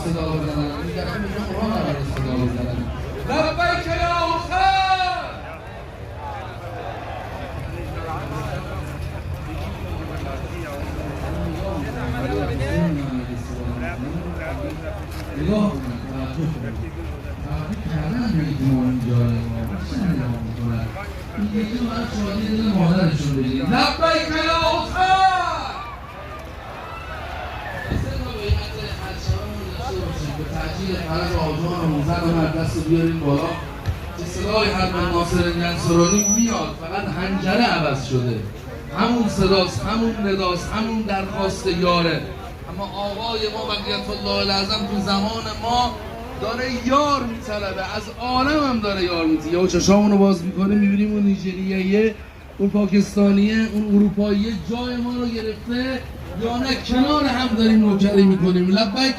صدا بزنن، این دفعه میگم قرآن قرار صدا بزنن. لبیک یا حسین. نگاه کنید توجه کردن میدون جای ما چه نگاه میکنن این یکی باید شادی دل مادرشون بگیریم لبیک یا حسین. به تحجیل فرج آجان و موزن و مردست رو بیاریم بالا که صدای حرب ناصر نصرانی میاد، فقط حنجره عوض شده، همون صداست، همون نداست، همون درخواست یاره. اما آقای ما بقیت الله العظم تو زمان ما داره یار میطلبه، از عالم هم داره یار میطلبه. یا چشامونو باز میکنه میبینیم اون نیجریهیه، اون پاکستانیه، اون اروپاییه جای ما رو گرفته، یا نه کنار هم داریم نوکری میکنیم. لبیک